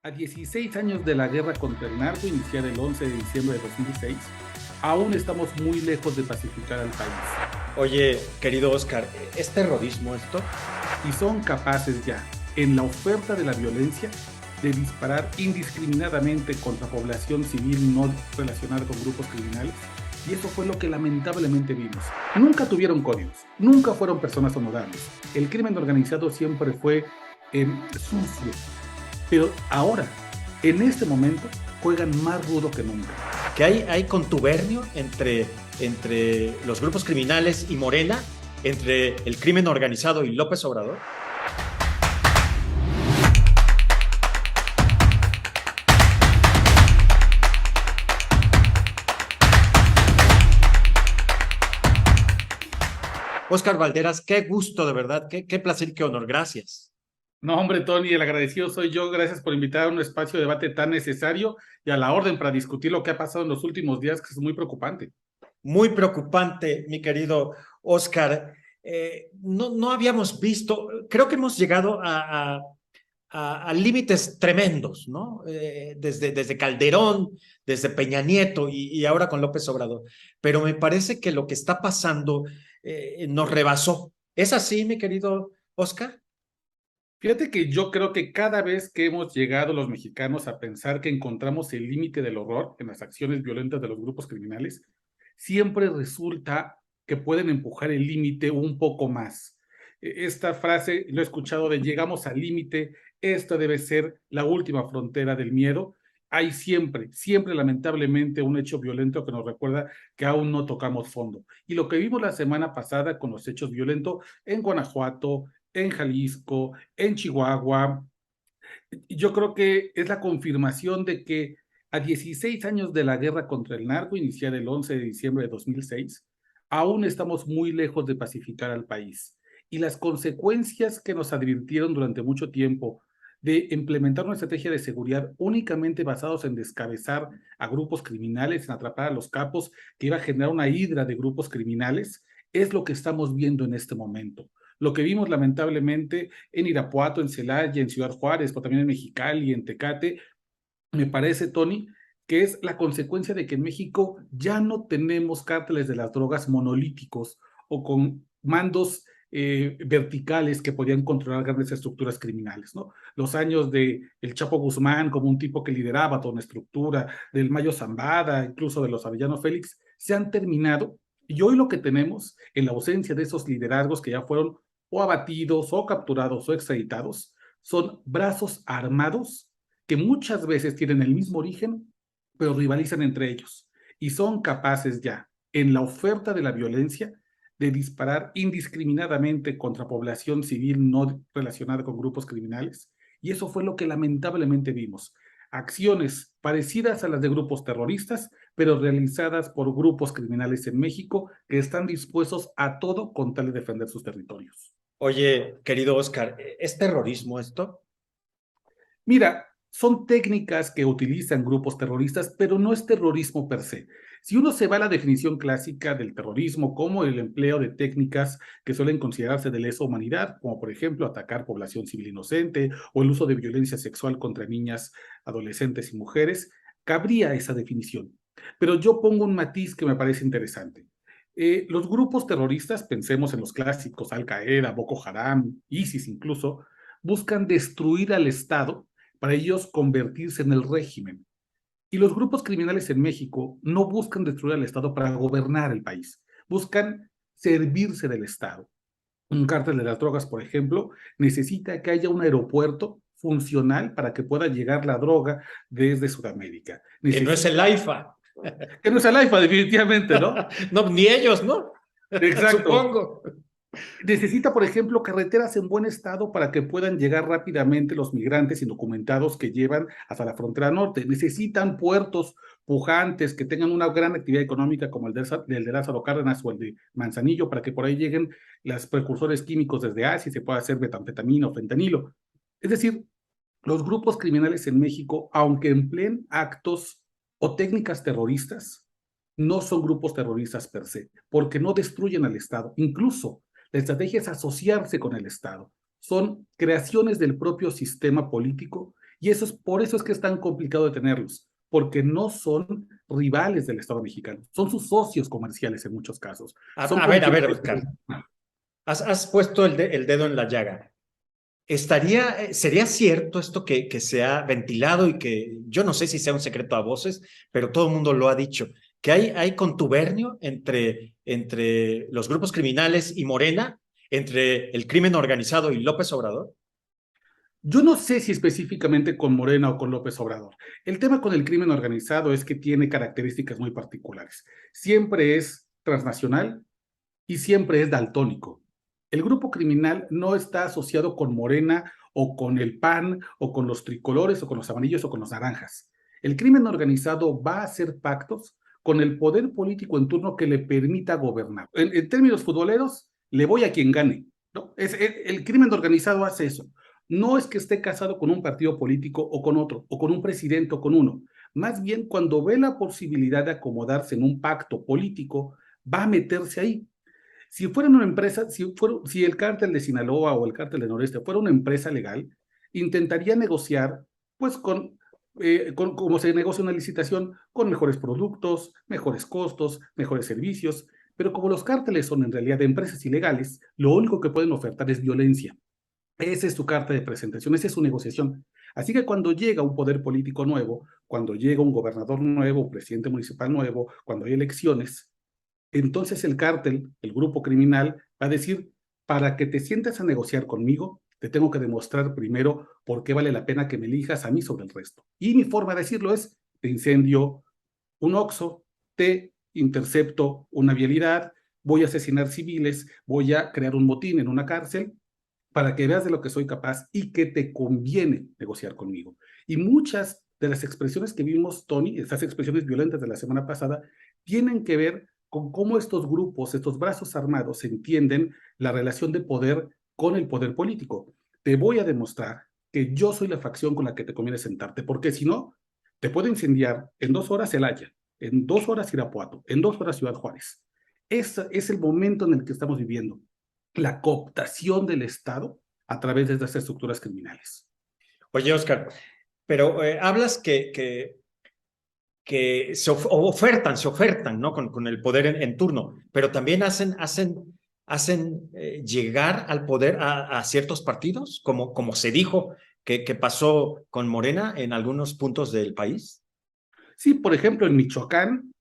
A 16 años de la guerra contra el narco, iniciada el 11 de diciembre de 2006, aún estamos muy lejos de pacificar al país. Oye, querido Oscar, ¿es terrorismo esto? Y son capaces ya, en la oferta de la violencia, de disparar indiscriminadamente contra población civil no relacionada con grupos criminales. Y eso fue lo que lamentablemente vimos. Nunca tuvieron códigos, nunca fueron personas honorables. El crimen organizado siempre fue sucio. Pero ahora, en este momento, juegan más rudo que nunca. ¿Que hay contubernio entre los grupos criminales y Morena, entre el crimen organizado y López Obrador? Oscar Valderas, qué gusto de verdad, qué placer, qué honor, gracias. No, hombre, Tony, el agradecido soy yo. Gracias por invitar a un espacio de debate tan necesario y a la orden para discutir lo que ha pasado en los últimos días, que es muy preocupante. Muy preocupante, mi querido Oscar. No habíamos visto, creo que hemos llegado a límites tremendos, ¿no? Desde Calderón, desde Peña Nieto y ahora con López Obrador. Pero me parece que lo que está pasando nos rebasó. ¿Es así, mi querido Oscar? Fíjate que yo creo que cada vez que hemos llegado los mexicanos a pensar que encontramos el límite del horror en las acciones violentas de los grupos criminales, siempre resulta que pueden empujar el límite un poco más. Esta frase lo he escuchado de llegamos al límite, esta debe ser la última frontera del miedo. Hay siempre, siempre lamentablemente un hecho violento que nos recuerda que aún no tocamos fondo. Y lo que vimos la semana pasada con los hechos violentos en Guanajuato, en Jalisco, en Chihuahua, yo creo que es la confirmación de que a 16 años de la guerra contra el narco, iniciada el 11 de diciembre de 2006, aún estamos muy lejos de pacificar al país. Y las consecuencias que nos advirtieron durante mucho tiempo de implementar una estrategia de seguridad únicamente basados en descabezar a grupos criminales, en atrapar a los capos, que iba a generar una hidra de grupos criminales, es lo que estamos viendo en este momento. Lo que vimos lamentablemente en Irapuato, en Celaya, en Ciudad Juárez, pero también en Mexicali, en Tecate, me parece, Tony, que es la consecuencia de que en México ya no tenemos cárteles de las drogas monolíticos o con mandos verticales que podían controlar grandes estructuras criminales, ¿no? Los años de el Chapo Guzmán como un tipo que lideraba toda una estructura, del Mayo Zambada, incluso de los Arellano Félix, se han terminado y hoy lo que tenemos, en la ausencia de esos liderazgos que ya fueron o abatidos o capturados o extraditados, son brazos armados que muchas veces tienen el mismo origen, pero rivalizan entre ellos y son capaces ya, en la oferta de la violencia, de disparar indiscriminadamente contra población civil no relacionada con grupos criminales. Y eso fue lo que lamentablemente vimos. Acciones parecidas a las de grupos terroristas, pero realizadas por grupos criminales en México que están dispuestos a todo con tal de defender sus territorios. Oye, querido Oscar, ¿es terrorismo esto? Mira, son técnicas que utilizan grupos terroristas, pero no es terrorismo per se. Si uno se va a la definición clásica del terrorismo como el empleo de técnicas que suelen considerarse de lesa humanidad, como por ejemplo atacar población civil inocente o el uso de violencia sexual contra niñas, adolescentes y mujeres, cabría esa definición. Pero yo pongo un matiz que me parece interesante. Los grupos terroristas, pensemos en los clásicos, Al-Qaeda, Boko Haram, ISIS incluso, buscan destruir al Estado para ellos convertirse en el régimen. Y los grupos criminales en México no buscan destruir al Estado para gobernar el país, buscan servirse del Estado. Un cártel de las drogas, por ejemplo, necesita que haya un aeropuerto funcional para que pueda llegar la droga desde Sudamérica. Que no es el Necesita, AIFA. que no es el AIFA, definitivamente, ¿no? No, ni ellos, ¿no? Exacto. Supongo. Necesita, por ejemplo, carreteras en buen estado para que puedan llegar rápidamente los migrantes indocumentados que llevan hasta la frontera norte. Necesitan puertos pujantes que tengan una gran actividad económica como el de Lázaro Cárdenas o el de Manzanillo para que por ahí lleguen los precursores químicos desde Asia y se pueda hacer metanfetamina o fentanilo. Es decir, los grupos criminales en México, aunque empleen actos o técnicas terroristas, no son grupos terroristas per se, porque no destruyen al Estado. Incluso la estrategia es asociarse con el Estado. Son creaciones del propio sistema político Y eso es, por eso es que es tan complicado detenerlos, porque no son rivales del Estado mexicano, son sus socios comerciales en muchos casos. Son A como ver, Oscar, has puesto el dedo en la llaga. ¿Sería cierto esto que se ha ventilado y que yo no sé si sea un secreto a voces, pero todo el mundo lo ha dicho, que hay contubernio entre los grupos criminales y Morena, entre el crimen organizado y López Obrador? Yo no sé si específicamente con Morena o con López Obrador. El tema con el crimen organizado es que tiene características muy particulares. Siempre es transnacional y siempre es daltónico. El grupo criminal no está asociado con Morena o con el PAN o con los tricolores o con los amarillos o con los naranjas. El crimen organizado va a hacer pactos con el poder político en turno que le permita gobernar. En términos futboleros, le voy a quien gane, ¿no? El crimen organizado hace eso. No es que esté casado con un partido político o con otro, o con un presidente o con uno. Más bien, cuando ve la posibilidad de acomodarse en un pacto político, va a meterse ahí. Si fuera una empresa, si el cártel de Sinaloa o el cártel de Noreste fuera una empresa legal, intentaría negociar, pues, como se negocia una licitación, con mejores productos, mejores costos, mejores servicios, pero como los cárteles son en realidad empresas ilegales, lo único que pueden ofertar es violencia. Esa es su carta de presentación, esa es su negociación. Así que cuando llega un poder político nuevo, cuando llega un gobernador nuevo, un presidente municipal nuevo, cuando hay elecciones, entonces el cártel, el grupo criminal, va a decir, para que te sientes a negociar conmigo, te tengo que demostrar primero por qué vale la pena que me elijas a mí sobre el resto. Y mi forma de decirlo es, te incendio un Oxxo, te intercepto una vialidad, voy a asesinar civiles, voy a crear un motín en una cárcel para que veas de lo que soy capaz y que te conviene negociar conmigo. Y muchas de las expresiones que vimos, Tony, esas expresiones violentas de la semana pasada, tienen que ver con cómo estos grupos, estos brazos armados, entienden la relación de poder con el poder político. Te voy a demostrar que yo soy la facción con la que te conviene sentarte, porque si no, te puedo incendiar en 2 horas el Haya, en 2 horas Irapuato, en 2 horas Ciudad Juárez. Ese es el momento en el que estamos viviendo, la cooptación del Estado a través de estas estructuras criminales. Oye, Oscar, pero hablas que se ofertan, ¿no? Con el poder en turno, pero también hacen llegar al poder a ciertos partidos, como se dijo que pasó con Morena en algunos puntos del país. Sí, por ejemplo, en Michoacán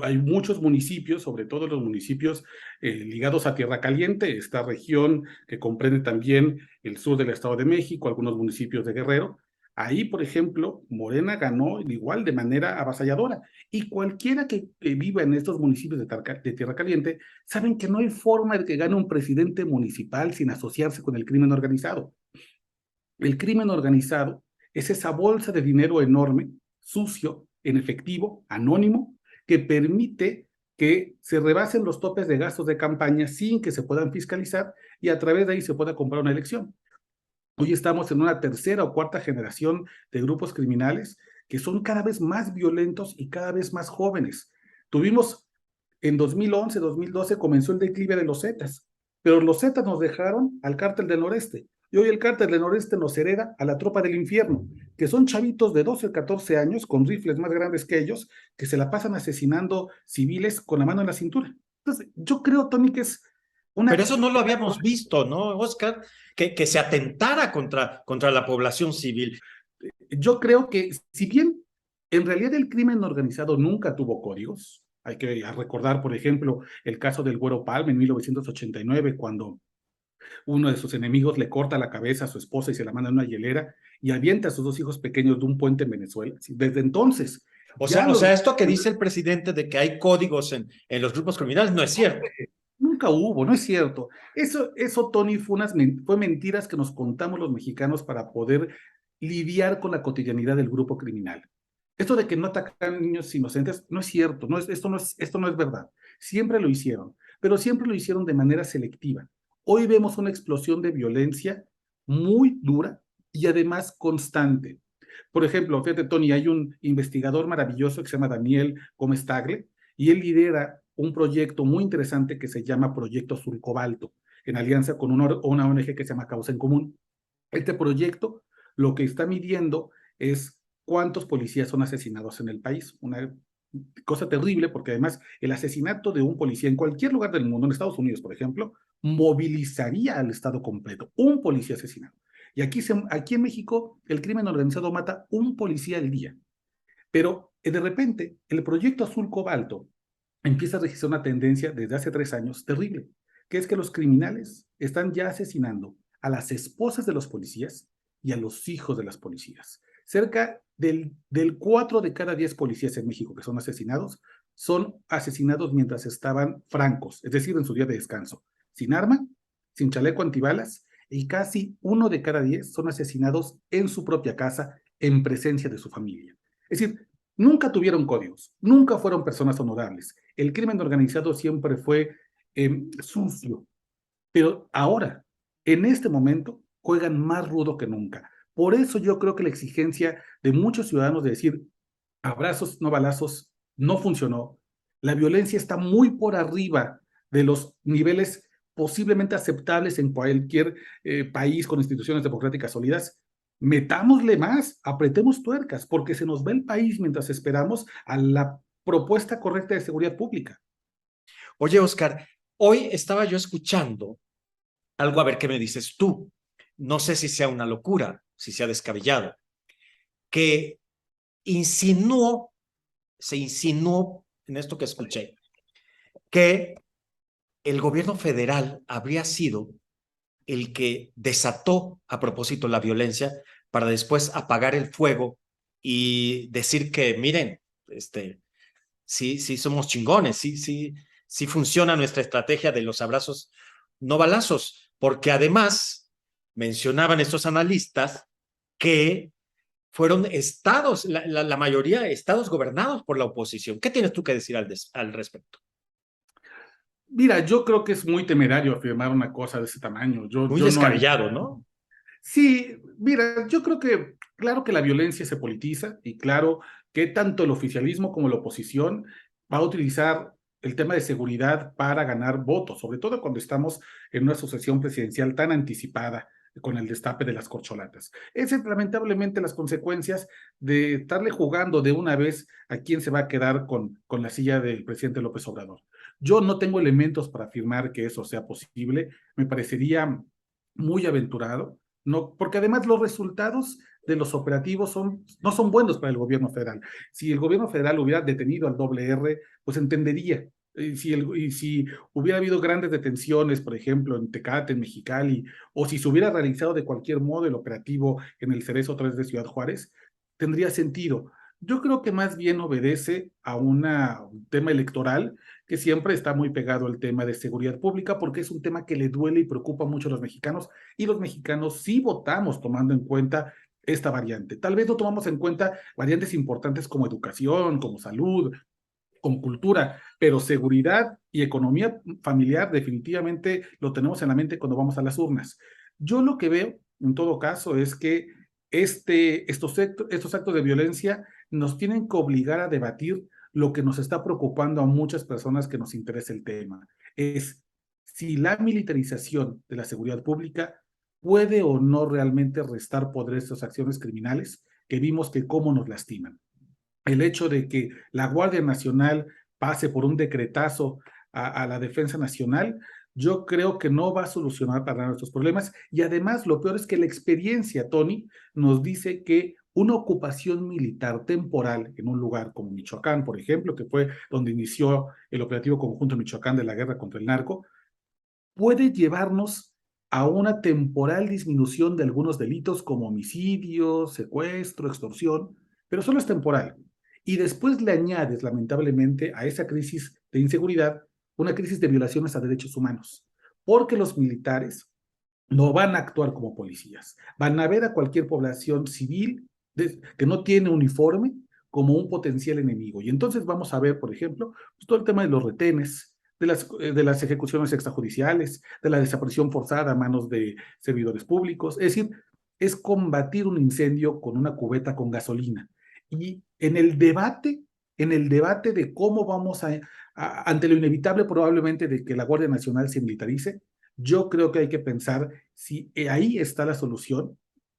hay muchos municipios, sobre todo los municipios ligados a Tierra Caliente, esta región que comprende también el sur del Estado de México, algunos municipios de Guerrero. Ahí, por ejemplo, Morena ganó igual de manera avasalladora. Y cualquiera que viva en estos municipios de Tierra Caliente saben que no hay forma de que gane un presidente municipal sin asociarse con el crimen organizado. El crimen organizado es esa bolsa de dinero enorme, sucio, en efectivo, anónimo, que permite que se rebasen los topes de gastos de campaña sin que se puedan fiscalizar y a través de ahí se pueda comprar una elección. Hoy estamos en una tercera o cuarta generación de grupos criminales que son cada vez más violentos y cada vez más jóvenes. Tuvimos en 2011, 2012 comenzó el declive de los Zetas, pero los Zetas nos dejaron al cártel del noreste. Y hoy el cártel del noreste nos hereda a la tropa del infierno, que son chavitos de 12 o 14 años con rifles más grandes que ellos, que se la pasan asesinando civiles con la mano en la cintura. Entonces, yo creo, Tony, que es Pero una... eso no lo habíamos visto, ¿no, Oscar? Que se atentara contra la población civil. Yo creo que si bien en realidad el crimen organizado nunca tuvo códigos, hay que recordar, por ejemplo, el caso del Güero Palma en 1989, cuando uno de sus enemigos le corta la cabeza a su esposa y se la manda en una hielera y avienta a sus 2 hijos pequeños de un puente en Venezuela. Desde entonces, ya O sea, esto que dice el presidente de que hay códigos en los grupos criminales no es cierto. nunca hubo, no es cierto. Eso Tony, fue mentiras que nos contamos los mexicanos para poder lidiar con la cotidianidad del grupo criminal. Esto de que no atacan niños inocentes no es cierto, esto no es verdad. Siempre lo hicieron, pero siempre lo hicieron de manera selectiva. Hoy vemos una explosión de violencia muy dura y además constante. Por ejemplo, fíjate, Tony, hay un investigador maravilloso que se llama Daniel Gómez Tagle y él lidera un proyecto muy interesante que se llama Proyecto Surcobalto, en alianza con una ONG que se llama Causa en Común. Este proyecto lo que está midiendo es cuántos policías son asesinados en el país. Una cosa terrible, porque además el asesinato de un policía en cualquier lugar del mundo, en Estados Unidos, por ejemplo, movilizaría al Estado completo. Un policía asesinado. Y aquí en México, el crimen organizado mata un policía al día. Pero de repente, el proyecto Azul Cobalto empieza a registrar una tendencia desde hace 3 años terrible, que es que los criminales están ya asesinando a las esposas de los policías y a los hijos de las policías. Cerca del 4 de cada 10 policías en México que son asesinados mientras estaban francos, es decir, en su día de descanso, sin arma, sin chaleco antibalas, y casi 1 de cada 10 son asesinados en su propia casa, en presencia de su familia. Es decir, nunca tuvieron códigos, nunca fueron personas honorables. El crimen organizado siempre fue sucio, pero ahora, en este momento, juegan más rudo que nunca. Por eso yo creo que la exigencia de muchos ciudadanos de decir abrazos, no balazos, no funcionó. La violencia está muy por arriba de los niveles posiblemente aceptables en cualquier país con instituciones democráticas sólidas. Metámosle más, apretemos tuercas, porque se nos va el país mientras esperamos a la propuesta correcta de seguridad pública. Oye, Oscar, hoy estaba yo escuchando algo, a ver qué me dices tú. No sé si sea una locura, si sea descabellado, que insinuó, se insinuó en esto que escuché, que el gobierno federal habría sido el que desató a propósito la violencia para después apagar el fuego y decir que, miren, sí, sí somos chingones, sí, sí, sí funciona nuestra estrategia de los abrazos no balazos, porque además mencionaban estos analistas que fueron estados, la mayoría estados gobernados por la oposición. ¿Qué tienes tú que decir al respecto? Mira, yo creo que es muy temerario afirmar una cosa de ese tamaño. Muy Yo no haría. descabellado, ¿no? Sí, mira, yo creo que, claro que la violencia se politiza y claro que tanto el oficialismo como la oposición va a utilizar el tema de seguridad para ganar votos, sobre todo cuando estamos en una sucesión presidencial tan anticipada con el destape de las corcholatas. Esas es lamentablemente las consecuencias de estarle jugando de una vez a quién se va a quedar con la silla del presidente López Obrador. Yo no tengo elementos para afirmar que eso sea posible, me parecería muy aventurado, no, porque además los resultados de los operativos no son buenos para el gobierno federal. Si el gobierno federal hubiera detenido al doble R, pues entendería. Y si hubiera habido grandes detenciones, por ejemplo, en Tecate, en Mexicali, o si se hubiera realizado de cualquier modo el operativo en el Cerezo 3 de Ciudad Juárez, tendría sentido. Yo creo que más bien obedece a un tema electoral que siempre está muy pegado al tema de seguridad pública, porque es un tema que le duele y preocupa mucho a los mexicanos, y los mexicanos sí votamos tomando en cuenta esta variante. Tal vez no tomamos en cuenta variantes importantes como educación, como salud, como cultura, pero seguridad y economía familiar definitivamente lo tenemos en la mente cuando vamos a las urnas. Yo lo que veo, en todo caso, es que estos actos de violencia nos tienen que obligar a debatir lo que nos está preocupando a muchas personas que nos interesa el tema. Es si la militarización de la seguridad pública puede o no realmente restar poder a estas acciones criminales que vimos que cómo nos lastiman. El hecho de que la Guardia Nacional pase por un decretazo a la Defensa Nacional, yo creo que no va a solucionar para nuestros problemas. Y además, lo peor es que la experiencia, Tony, nos dice que una ocupación militar temporal en un lugar como Michoacán, por ejemplo, que fue donde inició el operativo conjunto Michoacán de la guerra contra el narco, puede llevarnos a una temporal disminución de algunos delitos como homicidio, secuestro, extorsión, pero solo es temporal. Y después le añades, lamentablemente, a esa crisis de inseguridad, una crisis de violaciones a derechos humanos, porque los militares no van a actuar como policías, van a ver a cualquier población civil que no tiene uniforme como un potencial enemigo. Y entonces vamos a ver, por ejemplo, pues todo el tema de los retenes, de las ejecuciones extrajudiciales, de la desaparición forzada a manos de servidores públicos. Es decir, es combatir un incendio con una cubeta con gasolina. Y en el debate de cómo vamos ante lo inevitable probablemente de que la Guardia Nacional se militarice, yo creo que hay que pensar si ahí está la solución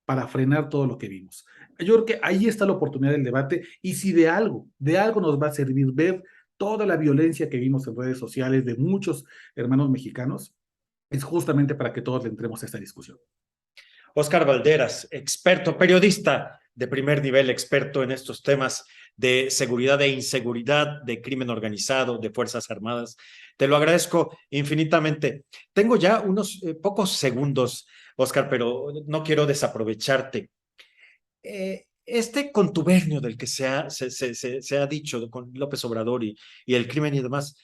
para frenar todo lo que vimos. Yo creo que ahí está la oportunidad del debate y si de algo nos va a servir ver toda la violencia que vimos en redes sociales de muchos hermanos mexicanos, es justamente para que todos le entremos a esta discusión. Óscar Valderas, experto, periodista de primer nivel, experto en estos temas de seguridad e inseguridad, de crimen organizado, de Fuerzas Armadas. Te lo agradezco infinitamente. Tengo ya unos pocos segundos, Óscar, pero no quiero desaprovecharte. Este contubernio del que se ha dicho con López Obrador y el crimen y demás,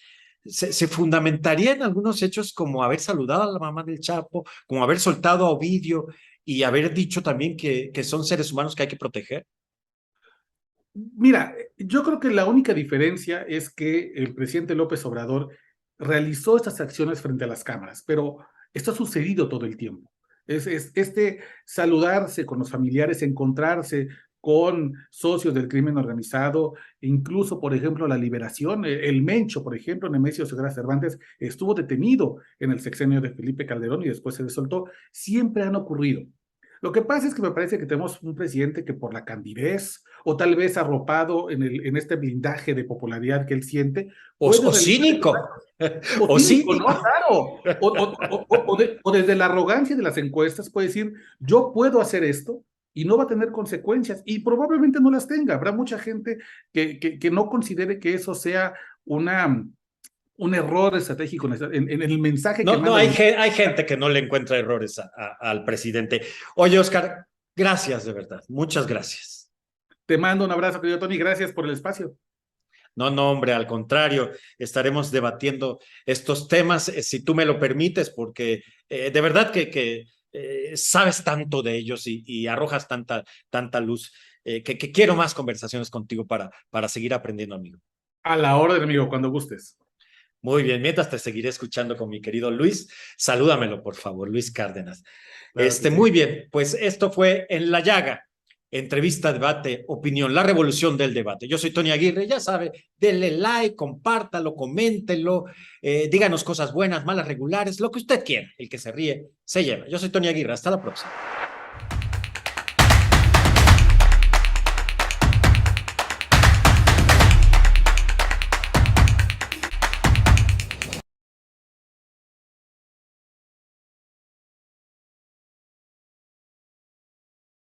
se fundamentaría en algunos hechos como haber saludado a la mamá del Chapo, como haber soltado a Ovidio y haber dicho también que son seres humanos que hay que proteger. Mira, yo creo que la única diferencia es que el presidente López Obrador realizó estas acciones frente a las cámaras, pero esto ha sucedido todo el tiempo. Este saludarse con los familiares, encontrarse con socios del crimen organizado, incluso, por ejemplo, la liberación, el Mencho, por ejemplo, Nemesio Ceguera Cervantes, estuvo detenido en el sexenio de Felipe Calderón y después se le soltó, siempre han ocurrido. Lo que pasa es que me parece que tenemos un presidente que por la candidez o tal vez arropado en este blindaje de popularidad que él siente, puede O cínico, o o cínico, ¿no? cínico. Claro. O desde la arrogancia de las encuestas puede decir, yo puedo hacer esto y no va a tener consecuencias y probablemente no las tenga. Habrá mucha gente que no considere que eso sea un error estratégico en el mensaje que No, no, manda. hay gente que no le encuentra errores al presidente. Oye, Óscar, gracias de verdad, muchas gracias. Te mando un abrazo, querido Tony, gracias por el espacio. No, no, hombre, al contrario, estaremos debatiendo estos temas, si tú me lo permites, porque de verdad que sabes tanto de ellos y arrojas tanta luz, que quiero más conversaciones contigo para seguir aprendiendo, amigo. A la orden, amigo, cuando gustes. Muy bien, mientras te seguiré escuchando con mi querido Luis, salúdamelo, por favor, Luis Cárdenas. Claro que sí. Muy bien, pues esto fue En la Llaga. Entrevista, debate, opinión, la revolución del debate. Yo soy Tony Aguirre, ya sabe, denle like, compártalo, coméntenlo, díganos cosas buenas, malas, regulares, lo que usted quiera. El que se ríe, se lleva. Yo soy Tony Aguirre, hasta la próxima.